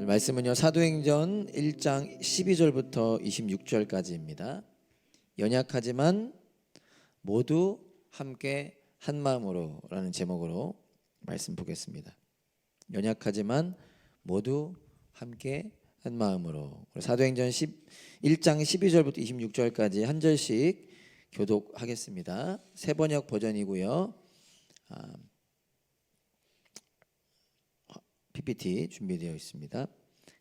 말씀은요, 사도행전 1장 12절부터 26절까지입니다. 연약하지만 모두 함께 한 마음으로 라는 제목으로 말씀 보겠습니다. 연약하지만 모두 함께 한 마음으로. 사도행전 1장 12절부터 26절까지 한 절씩 교독하겠습니다. 새번역 버전이고요. PPT 준비되어 있습니다.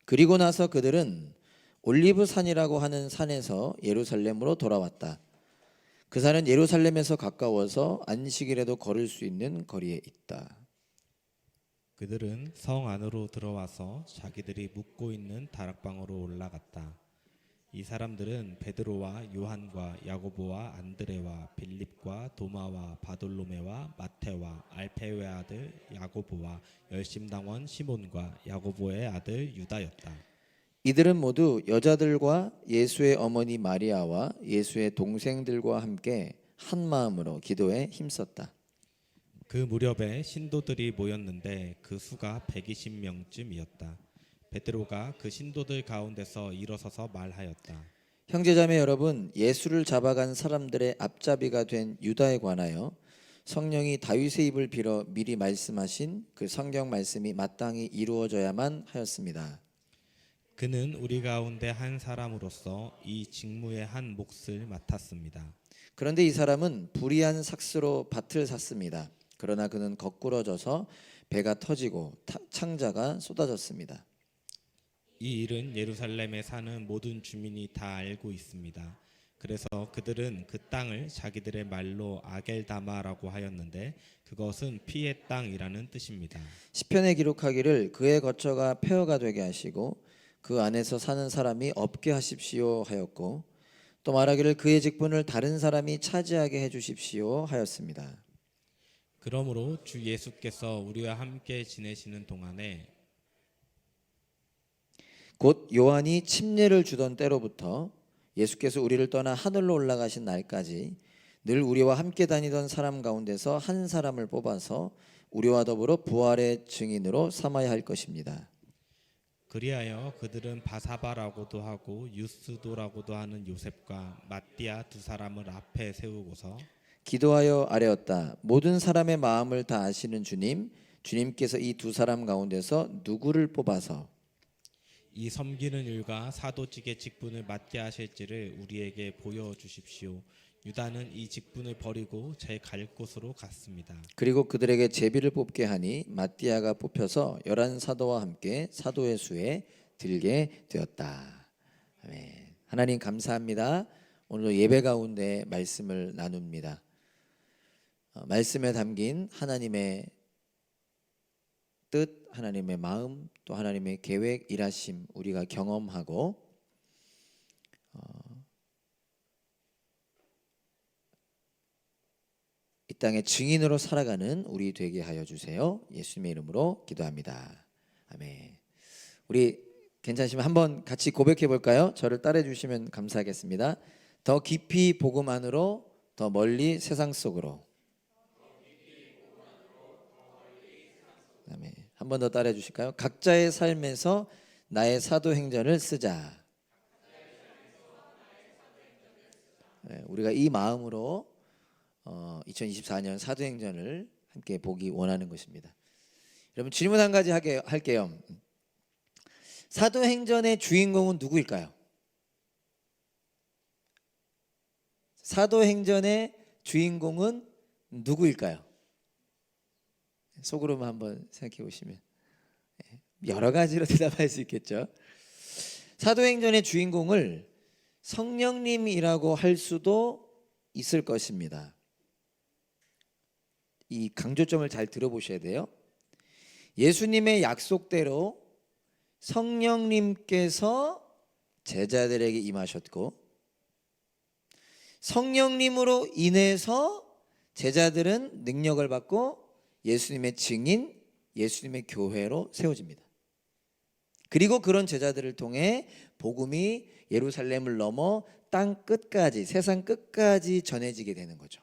그리고 나서 그들은 올리브산이라고 하는 산에서 예루살렘으로 돌아왔다. 그 산은 예루살렘에서 가까워서 안식일에도 걸을 수 있는 거리에 있다. 그들은 성 안으로 들어와서 자기들이 묵고 있는 다락방으로 올라갔다. 이 사람들은 베드로와 요한과 야고보와 안드레와 빌립과 도마와 바돌로메와 마테와 알페의 아들 야고보와 열심당원 시몬과 야고보의 아들 유다였다. 이들은 모두 여자들과 예수의 어머니 마리아와 예수의 동생들과 함께 한 마음으로 기도에 힘썼다. 그 무렵에 신도들이 모였는데 그 수가 120명쯤이었다. 베드로가 그 신도들 가운데서 일어서서 말하였다. 형제자매 여러분, 예수를 잡아간 사람들의 앞잡이가 된 유다에 관하여 성령이 다윗의 입을 빌어 미리 말씀하신 그 성경 말씀이 마땅히 이루어져야만 하였습니다. 그는 우리 가운데 한 사람으로서 이 직무의 한 몫을 맡았습니다. 그런데 이 사람은 불의한 삭스로 밭을 샀습니다. 그러나 그는 거꾸러져서 배가 터지고 창자가 쏟아졌습니다. 이 일은 예루살렘에 사는 모든 주민이 다 알고 있습니다. 그래서 그들은 그 땅을 자기들의 말로 아겔다마라고 하였는데 그것은 피의 땅이라는 뜻입니다. 시편에 기록하기를 그의 거처가 폐허가 되게 하시고 그 안에서 사는 사람이 없게 하십시오 하였고, 또 말하기를 그의 직분을 다른 사람이 차지하게 해주십시오 하였습니다. 그러므로 주 예수께서 우리와 함께 지내시는 동안에 곧 요한이 침례를 주던 때로부터 예수께서 우리를 떠나 하늘로 올라가신 날까지 늘 우리와 함께 다니던 사람 가운데서 한 사람을 뽑아서 우리와 더불어 부활의 증인으로 삼아야 할 것입니다. 그리하여 그들은 바사바라고도 하고 유스도라고도 하는 요셉과 마띠아 두 사람을 앞에 세우고서 기도하여 아뢰었다. 모든 사람의 마음을 다 아시는 주님, 주님께서 이 두 사람 가운데서 누구를 뽑아서 이 섬기는 일과 사도직의 직분을 맡게 하실지를 우리에게 보여주십시오. 유다는 이 직분을 버리고 제 갈 곳으로 갔습니다. 그리고 그들에게 제비를 뽑게 하니 마띠아가 뽑혀서 11 사도와 함께 사도의 수에 들게 되었다. 아멘. 하나님 감사합니다. 오늘도 예배 가운데 말씀을 나눕니다. 말씀에 담긴 하나님의 뜻, 하나님의 마음, 또 하나님의 계획, 일하심 우리가 경험하고 이 땅의 증인으로 살아가는 우리 되게 하여 주세요. 예수님의 이름으로 기도합니다. 아멘. 우리 괜찮으시면 한번 같이 고백해 볼까요? 저를 따라해 주시면 감사하겠습니다. 더 깊이 복음 안으로, 더 멀리 세상 속으로. 아멘. 한 번 더 따라해 주실까요? 각자의 삶에서 나의 사도행전을 쓰자. 네, 우리가 이 마음으로 2024년 사도행전을 함께 보기 원하는 것입니다. 여러분, 질문 한 가지 할게요. 사도행전의 주인공은 누구일까요? 사도행전의 주인공은 누구일까요? 속으로만 한번 생각해 보시면 여러 가지로 대답할 수 있겠죠. 사도행전의 주인공을 성령님이라고 할 수도 있을 것입니다. 이 강조점을 잘 들어보셔야 돼요. 예수님의 약속대로 성령님께서 제자들에게 임하셨고, 성령님으로 인해서 제자들은 능력을 받고 예수님의 증인, 예수님의 교회로 세워집니다. 그리고 그런 제자들을 통해 복음이 예루살렘을 넘어 땅 끝까지, 세상 끝까지 전해지게 되는 거죠.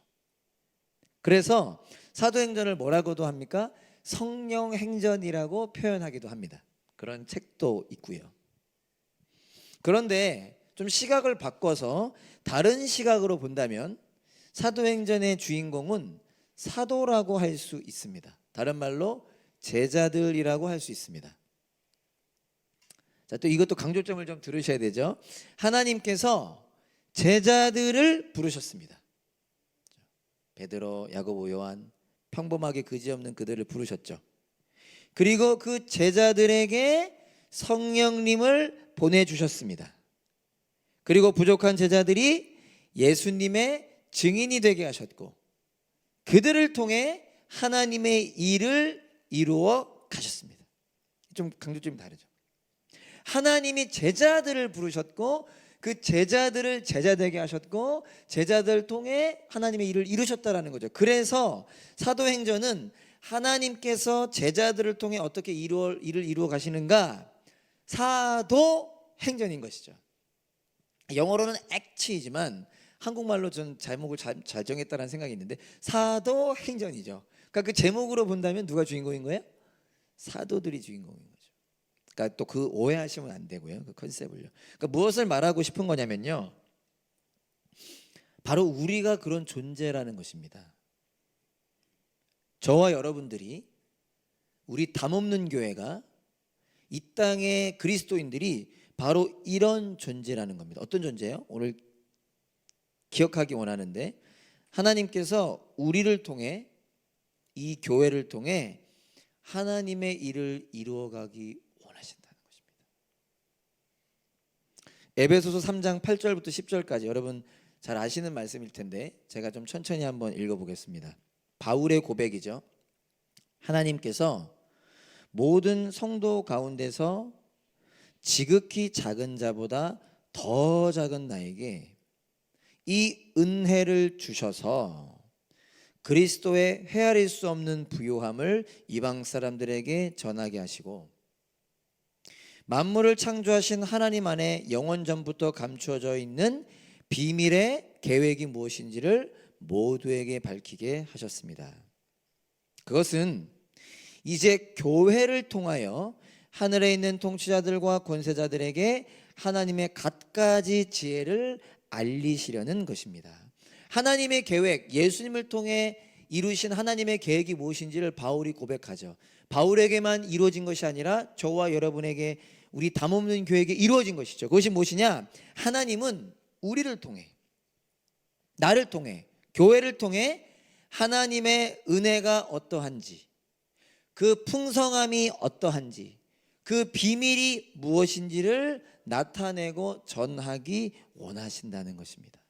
그래서 사도행전을 뭐라고도 합니까? 성령행전이라고 표현하기도 합니다. 그런 책도 있고요. 그런데 좀 시각을 바꿔서 다른 시각으로 본다면 사도행전의 주인공은 사도라고 할 수 있습니다. 다른 말로 제자들이라고 할 수 있습니다. 자, 또 이것도 강조점을 좀 들으셔야 되죠. 하나님께서 제자들을 부르셨습니다. 베드로, 야고보, 요한, 평범하게 그지없는 그들을 부르셨죠. 그리고 그 제자들에게 성령님을 보내주셨습니다. 그리고 부족한 제자들이 예수님의 증인이 되게 하셨고 그들을 통해 하나님의 일을 이루어 가셨습니다. 좀 강조점이 다르죠. 하나님이 제자들을 부르셨고 그 제자들을 제자되게 하셨고 제자들을 통해 하나님의 일을 이루셨다라는 거죠. 그래서 사도행전은 하나님께서 제자들을 통해 어떻게 일을 이루어 가시는가? 사도행전인 것이죠. 영어로는 act이지만 한국말로 전 제목을 잘 정했다는 생각이 있는데 사도행전이죠. 그러니까 그 제목으로 본다면 누가 주인공인 거예요? 사도들이 주인공인 거죠. 그러니까 또 그 오해하시면 안 되고요. 그 컨셉을요. 그러니까 무엇을 말하고 싶은 거냐면요. 바로 우리가 그런 존재라는 것입니다. 저와 여러분들이 우리 담없는 교회가 이 땅의 그리스도인들이 바로 이런 존재라는 겁니다. 어떤 존재예요? 오늘 기억하기 원하는데 하나님께서 우리를 통해 이 교회를 통해 하나님의 일을 이루어가기 원하신다는 것입니다. 에베소서 3장 8절부터 10절까지 여러분 잘 아시는 말씀일 텐데 제가 좀 천천히 한번 읽어보겠습니다. 바울의 고백이죠. 하나님께서 모든 성도 가운데서 지극히 작은 자보다 더 작은 나에게 이 은혜를 주셔서 그리스도의 헤아릴 수 없는 부요함을 이방 사람들에게 전하게 하시고 만물을 창조하신 하나님 안에 영원 전부터 감추어져 있는 비밀의 계획이 무엇인지를 모두에게 밝히게 하셨습니다. 그것은 이제 교회를 통하여 하늘에 있는 통치자들과 권세자들에게 하나님의 갖가지 지혜를 알리시려는 것입니다. 하나님의 계획, 예수님을 통해 이루신 하나님의 계획이 무엇인지를 바울이 고백하죠. 바울에게만 이루어진 것이 아니라 저와 여러분에게 우리 담없는 교회에게 이루어진 것이죠. 그것이 무엇이냐? 하나님은 우리를 통해, 나를 통해, 교회를 통해 하나님의 은혜가 어떠한지, 그 풍성함이 어떠한지, 그 비밀이 무엇인지를 나타내고 전하기 원하신다는 것입니다.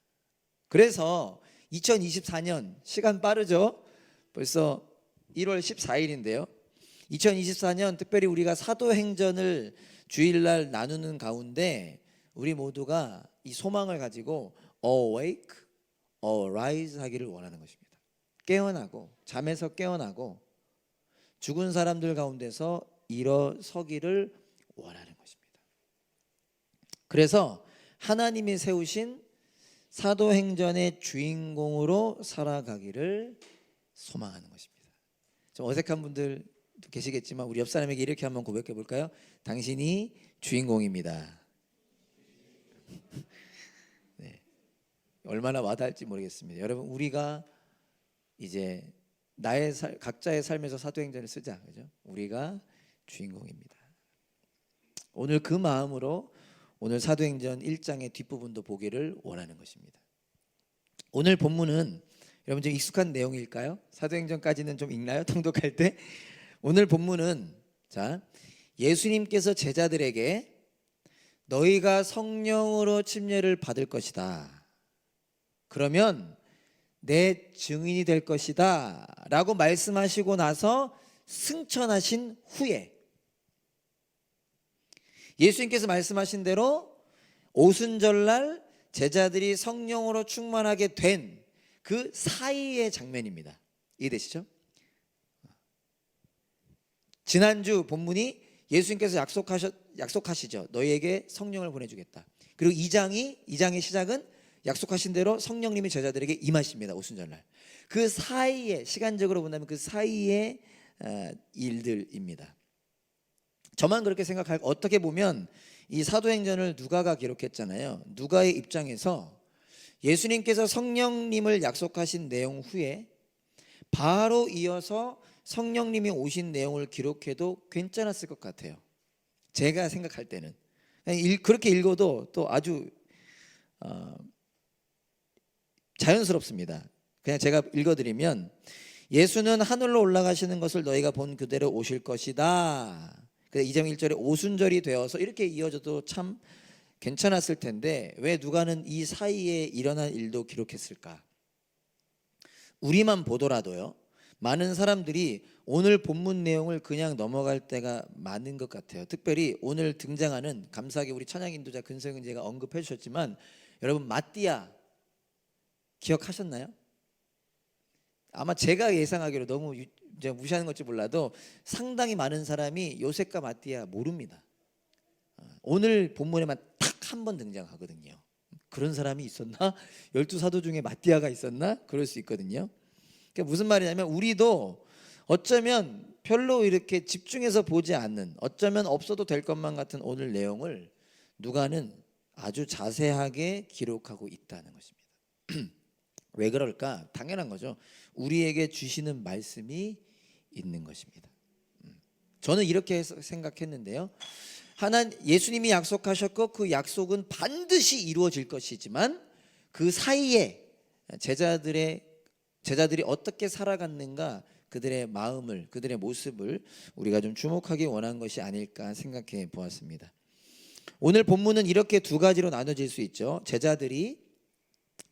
그래서 2024년 시간 빠르죠? 벌써 1월 14일인데요. 2024년 특별히 우리가 사도행전을 주일날 나누는 가운데 우리 모두가 이 소망을 가지고 awake, arise 하기를 원하는 것입니다. 깨어나고 잠에서 깨어나고 죽은 사람들 가운데서 일어서기를 원하는 것입니다. 그래서 하나님이 세우신 사도행전의 주인공으로 살아가기를 소망하는 것입니다. 좀 어색한 분들도 계시겠지만 우리 옆 사람에게 이렇게 한번 고백해 볼까요? 당신이 주인공입니다. 네. 얼마나 와닿을지 모르겠습니다. 여러분 우리가 이제 각자의 삶에서 사도행전을 쓰자, 그죠? 우리가 주인공입니다. 오늘 그 마음으로 오늘 사도행전 1장의 뒷부분도 보기를 원하는 것입니다. 오늘 본문은 여러분 좀 익숙한 내용일까요? 사도행전까지는 좀 읽나요? 통독할 때? 오늘 본문은 자, 예수님께서 제자들에게 너희가 성령으로 침례를 받을 것이다. 그러면 내 증인이 될 것이다 라고 말씀하시고 나서 승천하신 후에 예수님께서 말씀하신 대로 오순절날 제자들이 성령으로 충만하게 된 그 사이의 장면입니다. 이해되시죠? 지난주 본문이 예수님께서 약속하시죠. 너희에게 성령을 보내주겠다. 그리고 2장의 시작은 약속하신 대로 성령님이 제자들에게 임하십니다. 오순절날. 그 사이에 시간적으로 본다면 그 사이의 일들입니다. 저만 그렇게 생각할, 어떻게 보면 이 사도행전을 누가가 기록했잖아요. 누가의 입장에서 예수님께서 성령님을 약속하신 내용 후에 바로 이어서 성령님이 오신 내용을 기록해도 괜찮았을 것 같아요. 제가 생각할 때는 그렇게 읽어도 또 아주 자연스럽습니다. 그냥 제가 읽어드리면, 예수는 하늘로 올라가시는 것을 너희가 본 그대로 오실 것이다. 2장 1절에 오순절이 되어서 이렇게 이어져도 참 괜찮았을 텐데 왜 누가는 이 사이에 일어난 일도 기록했을까? 우리만 보더라도요, 많은 사람들이 오늘 본문 내용을 그냥 넘어갈 때가 많은 것 같아요. 특별히 오늘 등장하는, 감사하게 우리 찬양 인도자 근성윤 제가 언급해 주셨지만, 여러분 마띠아 기억하셨나요? 아마 제가 예상하기로 너무 이제 무시하는 건지 몰라도 상당히 많은 사람이 요셉과 마띠아 모릅니다. 오늘 본문에만 딱 한 번 등장하거든요. 그런 사람이 있었나? 12사도 중에 마띠아가 있었나? 그럴 수 있거든요. 그러니까 무슨 말이냐면, 우리도 어쩌면 별로 이렇게 집중해서 보지 않는, 어쩌면 없어도 될 것만 같은 오늘 내용을 누가는 아주 자세하게 기록하고 있다는 것입니다. 왜 그럴까? 당연한 거죠. 우리에게 주시는 말씀이 있는 것입니다. 저는 이렇게 생각했는데요. 예수님이 약속하셨고 그 약속은 반드시 이루어질 것이지만 그 사이에 제자들이 어떻게 살아갔는가, 그들의 마음을, 그들의 모습을 우리가 좀 주목하기 원한 것이 아닐까 생각해 보았습니다. 오늘 본문은 이렇게 두 가지로 나눠질 수 있죠. 제자들이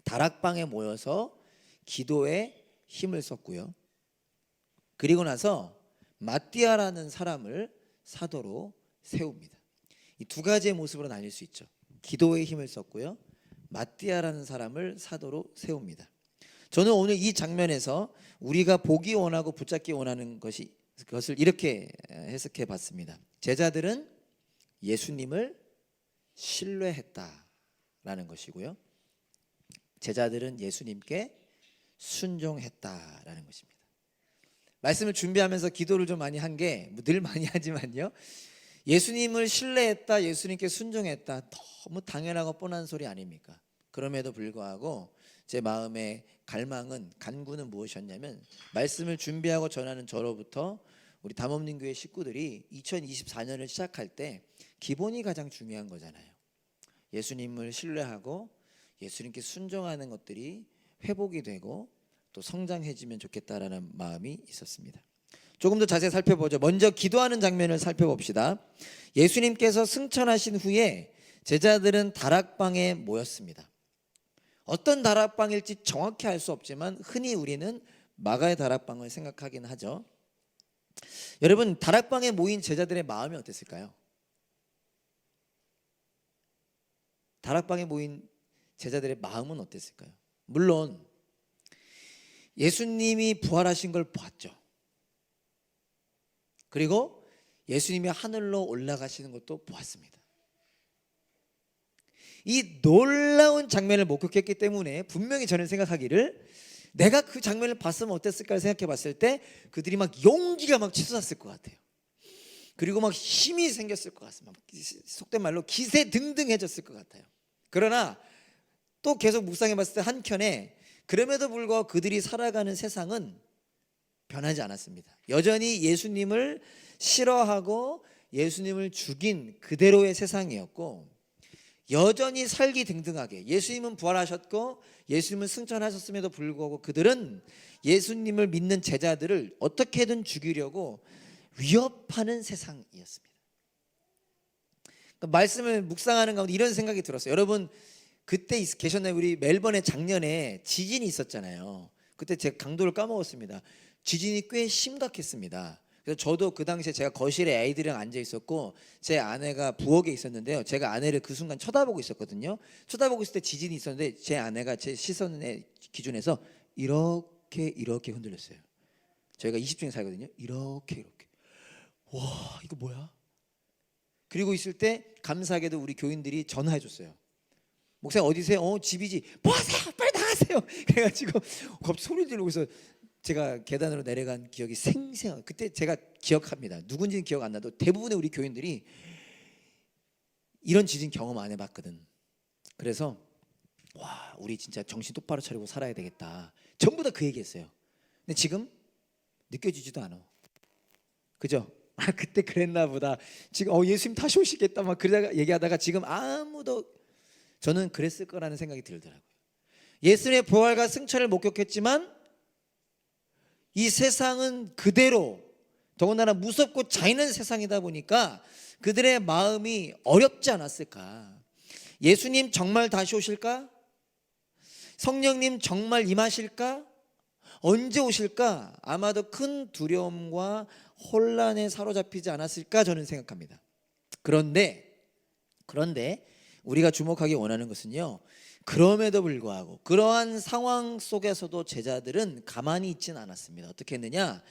다락방에 모여서 기도에 힘을 썼고요. 그리고 나서 마띠아라는 사람을 사도로 세웁니다. 이 두 가지의 모습으로 나뉠 수 있죠. 기도에 힘을 썼고요, 마띠아라는 사람을 사도로 세웁니다. 저는 오늘 이 장면에서 우리가 보기 원하고 붙잡기 원하는 것을 이렇게 해석해 봤습니다. 제자들은 예수님을 신뢰했다라는 것이고요, 제자들은 예수님께 순종했다라는 것입니다. 말씀을 준비하면서 기도를 좀 많이 한 게, 늘 많이 하지만요, 예수님을 신뢰했다, 예수님께 순종했다, 너무 당연하고 뻔한 소리 아닙니까? 그럼에도 불구하고 제 마음의 간구는 무엇이었냐면, 말씀을 준비하고 전하는 저로부터 우리 담업림 교회 식구들이 2024년을 시작할 때 기본이 가장 중요한 거잖아요. 예수님을 신뢰하고 예수님께 순종하는 것들이 회복이 되고 또 성장해지면 좋겠다라는 마음이 있었습니다. 조금 더 자세히 살펴보죠. 먼저 기도하는 장면을 살펴봅시다. 예수님께서 승천하신 후에 제자들은 다락방에 모였습니다. 어떤 다락방일지 정확히 알 수 없지만 흔히 우리는 마가의 다락방을 생각하긴 하죠. 여러분, 다락방에 모인 제자들의 마음이 어땠을까요? 다락방에 모인 제자들의 마음은 어땠을까요? 물론 예수님이 부활하신 걸 봤죠. 그리고 예수님이 하늘로 올라가시는 것도 보았습니다. 이 놀라운 장면을 목격했기 때문에 분명히 저는 생각하기를, 내가 그 장면을 봤으면 어땠을까 생각해 봤을 때 그들이 막 용기가 막 치솟았을 것 같아요. 그리고 막 힘이 생겼을 것 같습니다. 속된 말로 기세등등해졌을 것 같아요. 그러나 또 계속 묵상해 봤을 때 한켠에, 그럼에도 불구하고 그들이 살아가는 세상은 변하지 않았습니다. 여전히 예수님을 싫어하고 예수님을 죽인 그대로의 세상이었고, 여전히 살기등등하게 예수님은 부활하셨고 예수님은 승천하셨음에도 불구하고 그들은 예수님을 믿는 제자들을 어떻게든 죽이려고 위협하는 세상이었습니다. 그러니까 말씀을 묵상하는 가운데 이런 생각이 들었어요. 여러분 그때 계셨나요? 우리 멜번에 작년에 지진이 있었잖아요. 그때 제가 강도를 까먹었습니다. 지진이 꽤 심각했습니다. 그래서 저도 그 당시에 제가 거실에 아이들이랑 앉아 있었고 제 아내가 부엌에 있었는데요, 제가 아내를 그 순간 쳐다보고 있었거든요. 쳐다보고 있을 때 지진이 있었는데 제 아내가 제 시선의 기준에서 이렇게 흔들렸어요. 저희가 20층에 살거든요. 이렇게 와, 이거 뭐야? 그리고 있을 때 감사하게도 우리 교인들이 전화해 줬어요. 목사님 어디세요? 집이지. 뭐 하세요? 빨리 나가세요. 그래가지고 갑자기 소리 지르고 있어. 제가 계단으로 내려간 기억이 생생. 그때 제가 기억합니다. 누군지는 기억 안 나도 대부분의 우리 교인들이 이런 지진 경험 안 해봤거든. 그래서 와, 우리 진짜 정신 똑바로 차리고 살아야 되겠다. 전부 다 그 얘기했어요. 근데 지금 느껴지지도 않아. 그죠? 아, 그때 그랬나 보다. 지금 예수님 다시 오시겠다 막 그러다가 얘기하다가 지금 아무도, 저는 그랬을 거라는 생각이 들더라고요. 예수님의 부활과 승천을 목격했지만 이 세상은 그대로, 더군다나 무섭고 잔인한 세상이다 보니까 그들의 마음이 어렵지 않았을까. 예수님 정말 다시 오실까? 성령님 정말 임하실까? 언제 오실까? 아마도 큰 두려움과 혼란에 사로잡히지 않았을까 저는 생각합니다. 그런데 우리가 주목하기 원하는 것은요, 그럼에도 불구하고 그러한 상황 속에서도 제자들은 가만히 있지는 않았습니다. 어떻게 했느냐?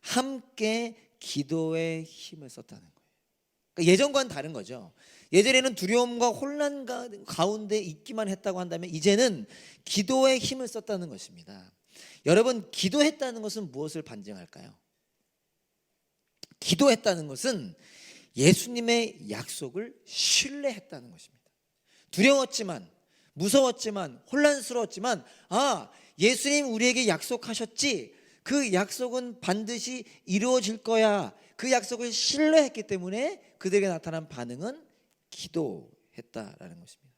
함께 기도의 힘을 썼다는 거예요. 그러니까 예전과는 다른 거죠. 예전에는 두려움과 혼란 가운데 있기만 했다고 한다면 이제는 기도의 힘을 썼다는 것입니다. 여러분, 기도했다는 것은 무엇을 반증할까요? 기도했다는 것은 예수님의 약속을 신뢰했다는 것입니다. 두려웠지만, 무서웠지만, 혼란스러웠지만, 예수님 우리에게 약속하셨지, 그 약속은 반드시 이루어질 거야, 그 약속을 신뢰했기 때문에 그들에게 나타난 반응은 기도했다라는 것입니다.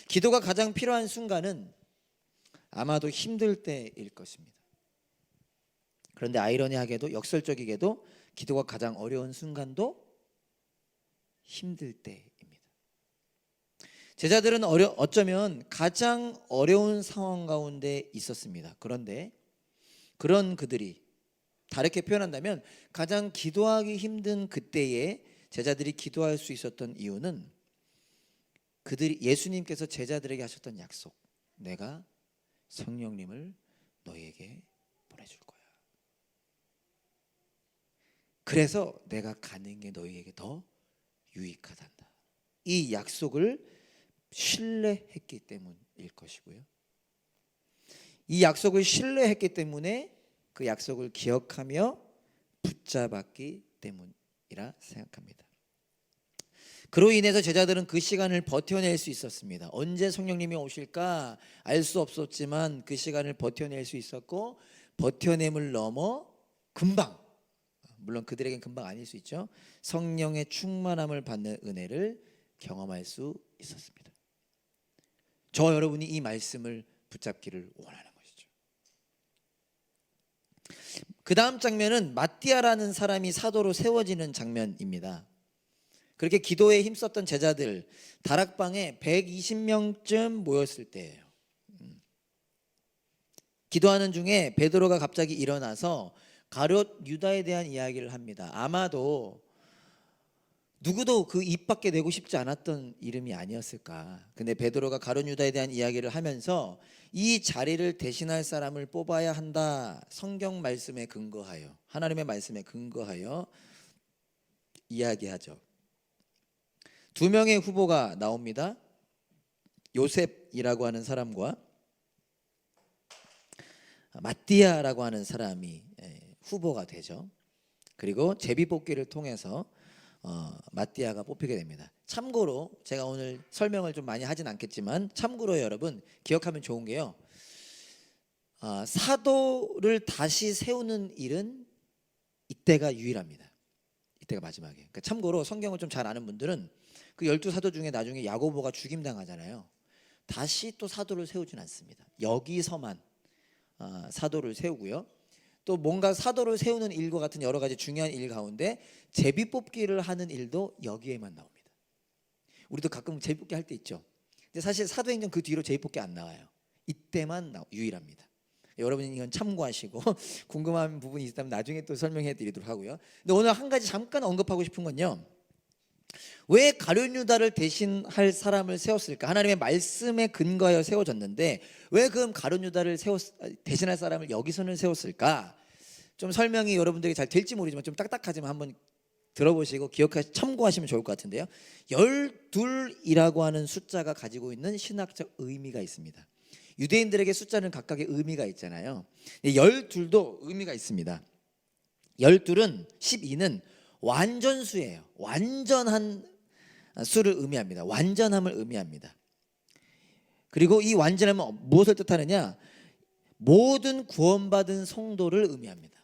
기도가 가장 필요한 순간은 아마도 힘들 때일 것입니다. 그런데 아이러니하게도, 역설적이게도 기도가 가장 어려운 순간도 힘들 때입니다. 제자들은 어쩌면 가장 어려운 상황 가운데 있었습니다. 그런데 그런 그들이, 다르게 표현한다면 가장 기도하기 힘든 그때에 제자들이 기도할 수 있었던 이유는 예수님께서 제자들에게 하셨던 약속, 내가 성령님을 너희에게 보내줄 거야. 그래서 내가 가는 게 너희에게 더 유익하단다. 이 약속을 신뢰했기 때문일 것이고요. 이 약속을 신뢰했기 때문에 그 약속을 기억하며 붙잡았기 때문이라 생각합니다. 그로 인해서 제자들은 그 시간을 버텨낼 수 있었습니다. 언제 성령님이 오실까 알 수 없었지만 그 시간을 버텨낼 수 있었고, 버텨냄을 넘어 금방, 물론 그들에겐 금방 아닐 수 있죠, 성령의 충만함을 받는 은혜를 경험할 수 있었습니다. 저 여러분이 이 말씀을 붙잡기를 원하는 것이죠. 그 다음 장면은 마띠아라는 사람이 사도로 세워지는 장면입니다. 그렇게 기도에 힘썼던 제자들, 다락방에 120명쯤 모였을 때예요. 기도하는 중에 베드로가 갑자기 일어나서 가룟 유다에 대한 이야기를 합니다. 아마도 누구도 그 입 밖에 내고 싶지 않았던 이름이 아니었을까. 근데 베드로가 가룟 유다에 대한 이야기를 하면서 이 자리를 대신할 사람을 뽑아야 한다, 성경 말씀에 근거하여, 하나님의 말씀에 근거하여 이야기하죠. 두 명의 후보가 나옵니다. 요셉이라고 하는 사람과 마띠아라고 하는 사람이 후보가 되죠. 그리고 제비뽑기를 통해서 마띠아가 뽑히게 됩니다. 참고로 제가 오늘 설명을 좀 많이 하진 않겠지만, 참고로 여러분 기억하면 좋은 게요, 사도를 다시 세우는 일은 이때가 유일합니다. 이때가 마지막이에요. 그러니까 참고로 성경을 좀 잘 아는 분들은 그 12사도 중에 나중에 야고보가 죽임당하잖아요. 다시 또 사도를 세우진 않습니다. 여기서만 사도를 세우고요. 또 뭔가 사도를 세우는 일과 같은 여러 가지 중요한 일 가운데 제비뽑기를 하는 일도 여기에만 나옵니다. 우리도 가끔 제비뽑기 할 때 있죠. 근데 사실 사도행전 그 뒤로 제비뽑기 안 나와요. 이때만 유일합니다. 여러분이 이건 참고하시고 궁금한 부분이 있다면 나중에 또 설명해 드리도록 하고요. 근데 오늘 한 가지 잠깐 언급하고 싶은 건요, 왜 가룟 유다를 대신할 사람을 세웠을까? 하나님의 말씀에 근거하여 세워졌는데 왜 그럼 가룟 유다를 대신할 사람을 여기서는 세웠을까? 좀 설명이 여러분들에게 잘 될지 모르지만 좀 딱딱하지만 한번 들어보시고 참고하시면 좋을 것 같은데요. 12이라고 하는 숫자가 가지고 있는 신학적 의미가 있습니다. 유대인들에게 숫자는 각각의 의미가 있잖아요. 12도 의미가 있습니다. 12은 12는 완전수예요. 완전한 수를 의미합니다. 완전함을 의미합니다. 그리고 이 완전함은 무엇을 뜻하느냐? 모든 구원받은 성도를 의미합니다.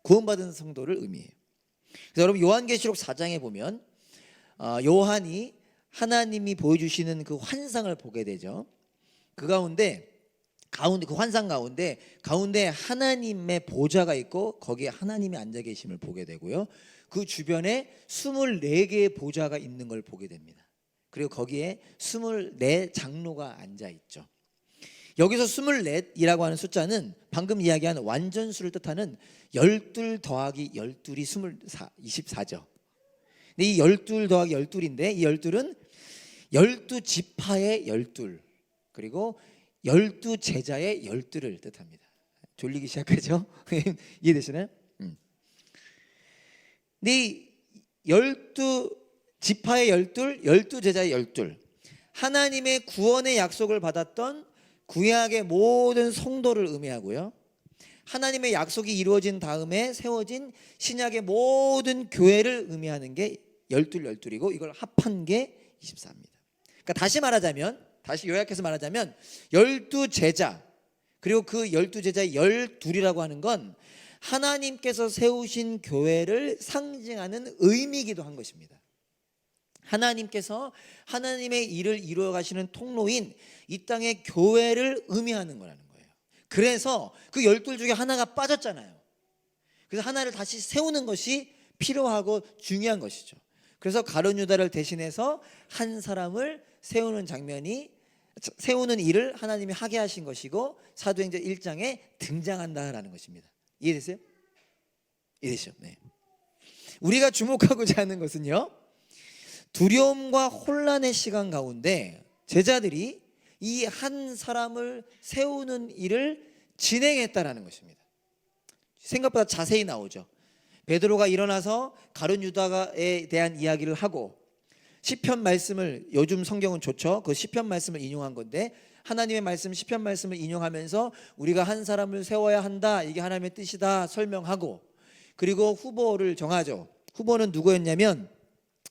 구원받은 성도를 의미해요. 그래서 여러분 요한계시록 4장에 보면 요한이 하나님이 보여주시는 그 환상을 보게 되죠. 그 가운데 그 환상 가운데 하나님의 보좌가 있고 거기에 하나님이 앉아 계심을 보게 되고요. 그 주변에 24개의 보좌가 있는 걸 보게 됩니다. 그리고 거기에 24 장로가 앉아 있죠. 여기서 24이라고 하는 숫자는 방금 이야기한 완전수를 뜻하는 12 더하기 12이 24죠. 근데 이 12 더하기 12인데 이 12은 12지파의 12 그리고 12제자의 12를 뜻합니다. 졸리기 시작하죠? 이해되시나요? 근데 이 12지파의 12, 12제자의 12 하나님의 구원의 약속을 받았던 구약의 모든 성도를 의미하고요. 하나님의 약속이 이루어진 다음에 세워진 신약의 모든 교회를 의미하는 게 12이고 이걸 합한 게 24입니다. 그러니까 다시 요약해서 말하자면 12제자 그리고 그 12제자의 12이라고 하는 건 하나님께서 세우신 교회를 상징하는 의미이기도 한 것입니다. 하나님께서 하나님의 일을 이루어 가시는 통로인 이 땅의 교회를 의미하는 거라는 거예요. 그래서 그 12 중에 하나가 빠졌잖아요. 그래서 하나를 다시 세우는 것이 필요하고 중요한 것이죠. 그래서 가룟 유다를 대신해서 한 사람을 세우는 일을 하나님이 하게 하신 것이고 사도행전 1장에 등장한다라는 것입니다. 이해됐어요? 이해되시죠? 네. 우리가 주목하고자 하는 것은요, 두려움과 혼란의 시간 가운데 제자들이 이 한 사람을 세우는 일을 진행했다라는 것입니다. 생각보다 자세히 나오죠. 베드로가 일어나서 가룟 유다에 대한 이야기를 하고 시편 말씀을, 요즘 성경은 좋죠. 그 시편 말씀을 인용한 건데 하나님의 말씀, 시편 말씀을 인용하면서 우리가 한 사람을 세워야 한다, 이게 하나님의 뜻이다 설명하고, 그리고 후보를 정하죠. 후보는 누구였냐면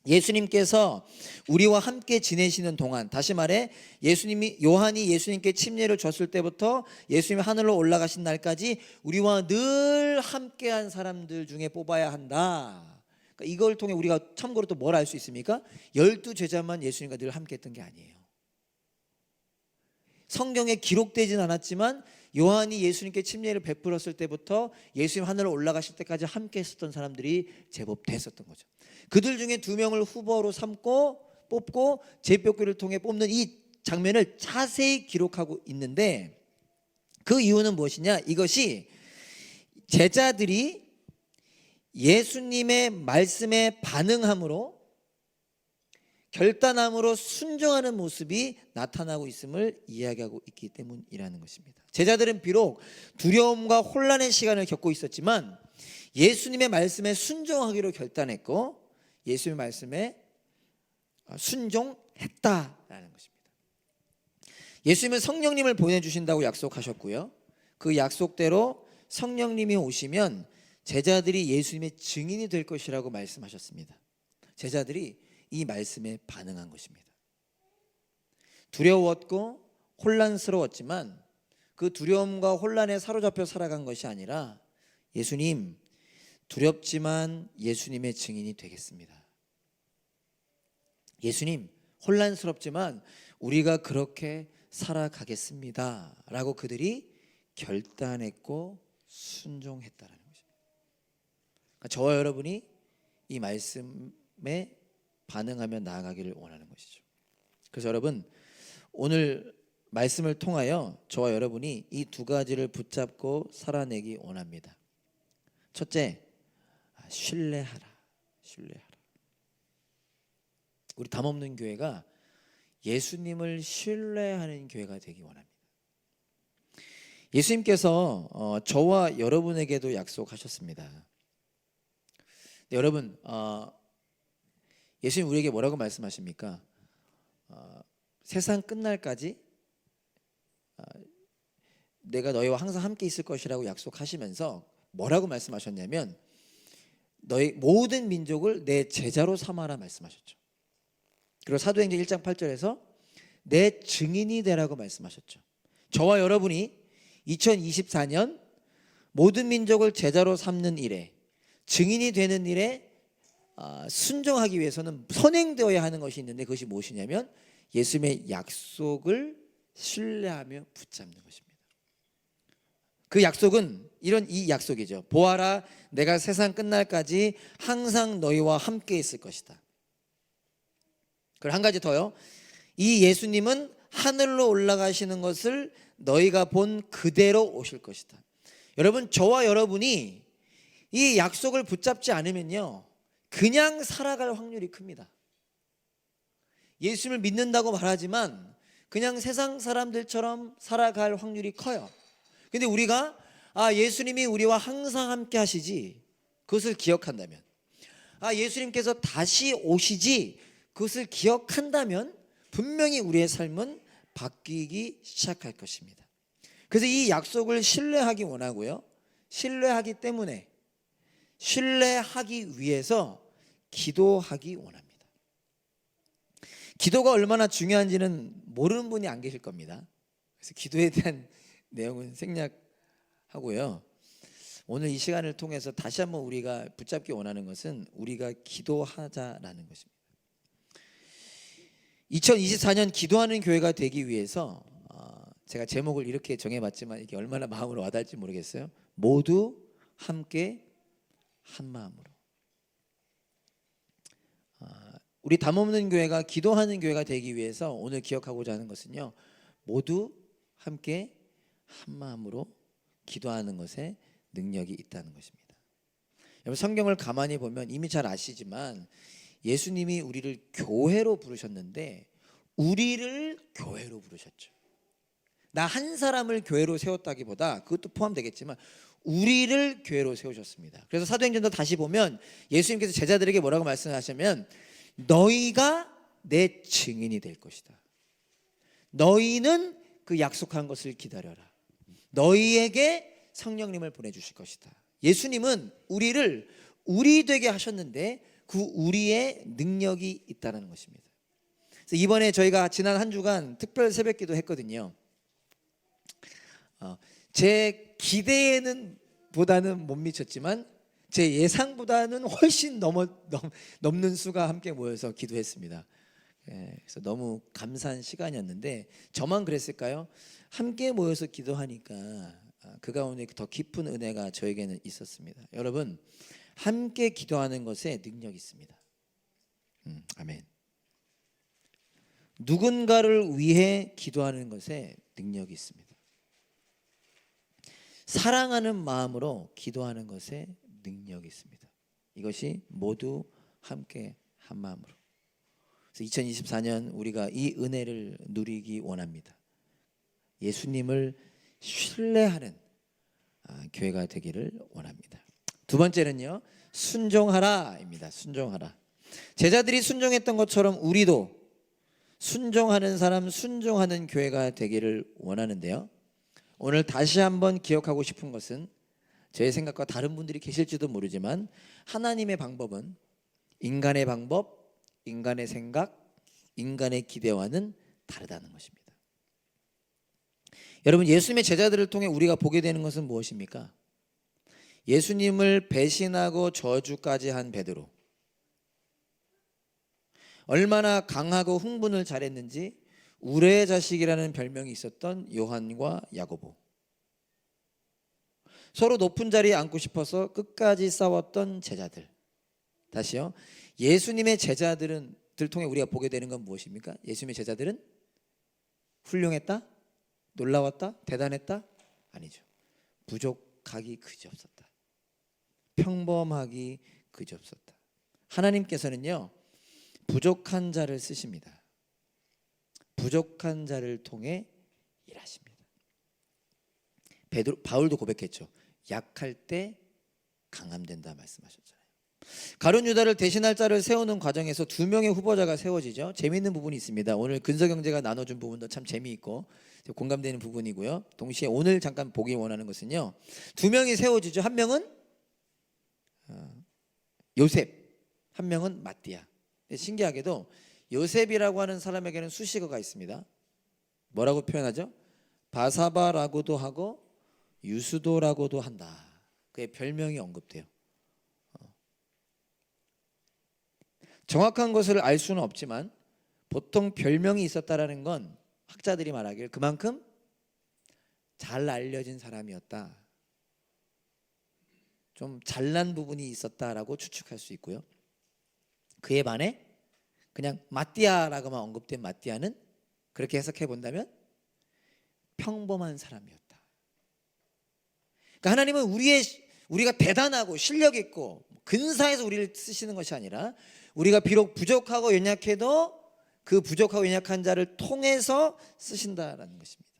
예수님께서 우리와 함께 지내시는 동안, 다시 말해 요한이 예수님께 침례를 줬을 때부터 예수님이 하늘로 올라가신 날까지 우리와 늘 함께한 사람들 중에 뽑아야 한다. 그러니까 이걸 통해 우리가 참고로 또 뭘 알 수 있습니까? 12제자만 예수님과 늘 함께했던 게 아니에요. 성경에 기록되진 않았지만 요한이 예수님께 침례를 베풀었을 때부터 예수님 하늘로 올라가실 때까지 함께 했었던 사람들이 제법 됐었던 거죠. 그들 중에 2명을 후보로 뽑고 제비뽑기를 통해 뽑는 이 장면을 자세히 기록하고 있는데, 그 이유는 무엇이냐? 이것이 제자들이 예수님의 말씀에 반응함으로, 결단함으로 순종하는 모습이 나타나고 있음을 이야기하고 있기 때문이라는 것입니다. 제자들은 비록 두려움과 혼란의 시간을 겪고 있었지만 예수님의 말씀에 순종하기로 결단했고 예수님의 말씀에 순종했다라는 것입니다. 예수님은 성령님을 보내주신다고 약속하셨고요. 그 약속대로 성령님이 오시면 제자들이 예수님의 증인이 될 것이라고 말씀하셨습니다. 제자들이 이 말씀에 반응한 것입니다. 두려웠고 혼란스러웠지만 그 두려움과 혼란에 사로잡혀 살아간 것이 아니라 예수님, 두렵지만 예수님의 증인이 되겠습니다. 예수님, 혼란스럽지만 우리가 그렇게 살아가겠습니다 라고 그들이 결단했고 순종했다라는 것입니다. 그러니까 저와 여러분이 이 말씀에 반응하며 나아가기를 원하는 것이죠. 그래서 여러분, 오늘 말씀을 통하여 저와 여러분이 이 2가지를 붙잡고 살아내기 원합니다. 첫째, 신뢰하라. 우리 담없는 교회가 예수님을 신뢰하는 교회가 되기 원합니다. 예수님께서 저와 여러분에게도 약속하셨습니다. 여러분, 예수님 우리에게 뭐라고 말씀하십니까? 세상 끝날까지 내가 너희와 항상 함께 있을 것이라고 약속하시면서 뭐라고 말씀하셨냐면 너희 모든 민족을 내 제자로 삼아라 말씀하셨죠. 그리고 사도행전 1장 8절에서 내 증인이 되라고 말씀하셨죠. 저와 여러분이 2024년 모든 민족을 제자로 삼는 일에, 증인이 되는 일에 순종하기 위해서는 선행되어야 하는 것이 있는데, 그것이 무엇이냐면 예수님의 약속을 신뢰하며 붙잡는 것입니다. 그 약속은 이 약속이죠. 보아라, 내가 세상 끝날까지 항상 너희와 함께 있을 것이다. 그리고 한 가지 더요. 이 예수님은 하늘로 올라가시는 것을 너희가 본 그대로 오실 것이다. 여러분, 저와 여러분이 이 약속을 붙잡지 않으면요, 그냥 살아갈 확률이 큽니다. 예수님을 믿는다고 말하지만 그냥 세상 사람들처럼 살아갈 확률이 커요. 근데 우리가 예수님이 우리와 항상 함께 하시지, 그것을 기억한다면, 예수님께서 다시 오시지, 그것을 기억한다면 분명히 우리의 삶은 바뀌기 시작할 것입니다. 그래서 이 약속을 신뢰하기 원하고요, 신뢰하기 때문에, 신뢰하기 위해서 기도하기 원합니다. 기도가 얼마나 중요한지는 모르는 분이 안 계실 겁니다. 그래서 기도에 대한 내용은 생략하고요, 오늘 이 시간을 통해서 다시 한번 우리가 붙잡기 원하는 것은 우리가 기도하자라는 것입니다. 2024년 기도하는 교회가 되기 위해서 제가 제목을 이렇게 정해봤지만 이게 얼마나 마음으로 와닿을지 모르겠어요. 모두 함께 한 마음으로. 우리 담없는 교회가 기도하는 교회가 되기 위해서 오늘 기억하고자 하는 것은요, 모두 함께 한 마음으로 기도하는 것에 능력이 있다는 것입니다. 여러분, 성경을 가만히 보면 이미 잘 아시지만 예수님이 우리를 교회로 부르셨는데 우리를 교회로 부르셨죠. 나 한 사람을 교회로 세웠다기보다, 그것도 포함되겠지만 우리를 교회로 세우셨습니다. 그래서 사도행전도 다시 보면 예수님께서 제자들에게 뭐라고 말씀하시냐면 너희가 내 증인이 될 것이다. 너희는 그 약속한 것을 기다려라. 너희에게 성령님을 보내주실 것이다. 예수님은 우리를 우리 되게 하셨는데 그 우리의 능력이 있다는 것입니다. 그래서 이번에 저희가 지난 한 주간 특별 새벽기도 했거든요. 제 기대에는 보다는 못 미쳤지만 제 예상보다는 훨씬 넘는 수가 함께 모여서 기도했습니다. 그래서 너무 감사한 시간이었는데, 저만 그랬을까요? 함께 모여서 기도하니까 그 가운데 더 깊은 은혜가 저에게는 있었습니다. 여러분, 함께 기도하는 것에 능력이 있습니다. 아멘. 누군가를 위해 기도하는 것에 능력이 있습니다. 사랑하는 마음으로 기도하는 것에 능력이 있습니다. 이것이 모두 함께 한 마음으로. 그래서 2024년 우리가 이 은혜를 누리기 원합니다. 예수님을 신뢰하는 교회가 되기를 원합니다. 두 번째는요, 순종하라입니다. 순종하라. 제자들이 순종했던 것처럼 우리도 순종하는 사람, 순종하는 교회가 되기를 원하는데요, 오늘 다시 한번 기억하고 싶은 것은 제 생각과 다른 분들이 계실지도 모르지만 하나님의 방법은 인간의 방법, 인간의 생각, 인간의 기대와는 다르다는 것입니다. 여러분, 예수님의 제자들을 통해 우리가 보게 되는 것은 무엇입니까? 예수님을 배신하고 저주까지 한 베드로, 얼마나 강하고 흥분을 잘했는지 우레의 자식이라는 별명이 있었던 요한과 야고보, 서로 높은 자리에 앉고 싶어서 끝까지 싸웠던 제자들. 다시요, 예수님의 제자들을 통해 우리가 보게 되는 건 무엇입니까? 예수님의 제자들은 훌륭했다? 놀라웠다? 대단했다? 아니죠. 부족하기 그지없었다. 평범하기 그지없었다. 하나님께서는요, 부족한 자를 쓰십니다. 부족한 자를 통해 일하십니다. 바울도 고백했죠. 약할 때 강함된다 말씀하셨잖아요. 가룟 유다를 대신할 자를 세우는 과정에서 두 명의 후보자가 세워지죠. 재미있는 부분이 있습니다. 오늘 근서경제가 나눠준 부분도 참 재미있고 공감되는 부분이고요. 동시에 오늘 잠깐 보기 원하는 것은요, 두 명이 세워지죠. 한 명은 요셉, 한 명은 마띠아. 신기하게도 요셉이라고 하는 사람에게는 수식어가 있습니다. 뭐라고 표현하죠? 바사바라고도 하고 유수도라고도 한다. 그의 별명이 언급돼요. 정확한 것을 알 수는 없지만 보통 별명이 있었다라는 건 학자들이 말하길 그만큼 잘 알려진 사람이었다, 좀 잘난 부분이 있었다라고 추측할 수 있고요. 그에 반해 그냥 마띠아라고만 언급된 마띠아는 그렇게 해석해 본다면 평범한 사람이었다. 그러니까 하나님은 우리가 대단하고 실력 있고 근사해서 우리를 쓰시는 것이 아니라 우리가 비록 부족하고 연약해도 그 부족하고 연약한 자를 통해서 쓰신다라는 것입니다.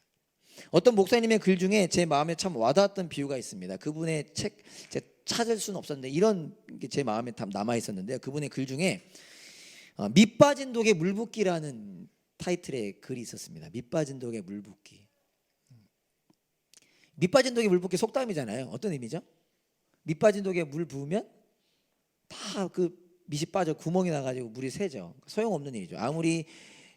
어떤 목사님의 글 중에 제 마음에 참 와닿았던 비유가 있습니다. 그분의 책 제가 찾을 수는 없었는데 이런 게 제 마음에 남아 있었는데요. 그분의 글 중에 밑빠진 독에 물 붓기라는 타이틀의 글이 있었습니다. 밑빠진 독에 물 붓기. 밑빠진 독에 물 붓기 속담이잖아요. 어떤 의미죠? 밑빠진 독에 물 부으면 다 그 밑이 빠져 구멍이 나가지고 물이 새죠. 소용없는 일이죠. 아무리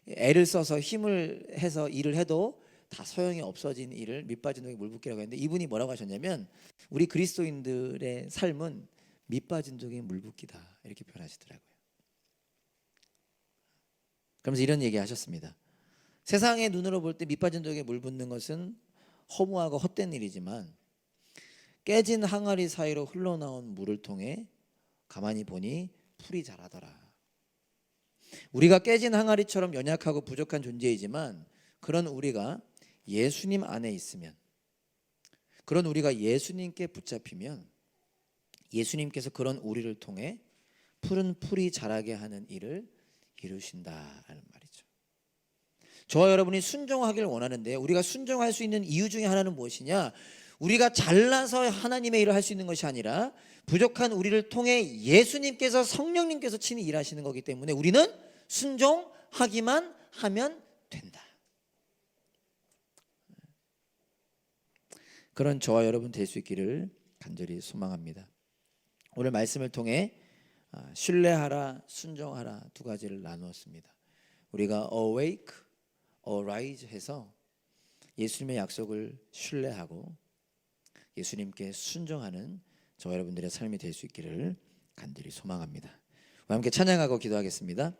애를 써서 힘을 해서 일을 해도 다 소용이 없어진 일을 밑빠진 독에 물 붓기라고 했는데, 이분이 뭐라고 하셨냐면 우리 그리스도인들의 삶은 밑빠진 독에 물 붓기다, 이렇게 표현하시더라고요. 그러면서 이런 얘기 하셨습니다. 세상의 눈으로 볼 때 밑빠진 독에 물 붓는 것은 허무하고 헛된 일이지만 깨진 항아리 사이로 흘러나온 물을 통해 가만히 보니 풀이 자라더라. 우리가 깨진 항아리처럼 연약하고 부족한 존재이지만 그런 우리가 예수님 안에 있으면, 그런 우리가 예수님께 붙잡히면 예수님께서 그런 우리를 통해 푸른 풀이 자라게 하는 일을 이루신다는 말이죠. 저와 여러분이 순종하길 원하는데 우리가 순종할 수 있는 이유 중에 하나는 무엇이냐? 우리가 잘나서 하나님의 일을 할 수 있는 것이 아니라 부족한 우리를 통해 예수님께서, 성령님께서 친히 일하시는 거기 때문에 우리는 순종하기만 하면 된다. 그런 저와 여러분 될 수 있기를 간절히 소망합니다. 오늘 말씀을 통해 신뢰하라, 순종하라 두 가지를 나누었습니다. 우리가 awake, arise 해서 예수님의 약속을 신뢰하고 예수님께 순종하는 저와 여러분들의 삶이 될 수 있기를 간절히 소망합니다. 함께 찬양하고 기도하겠습니다.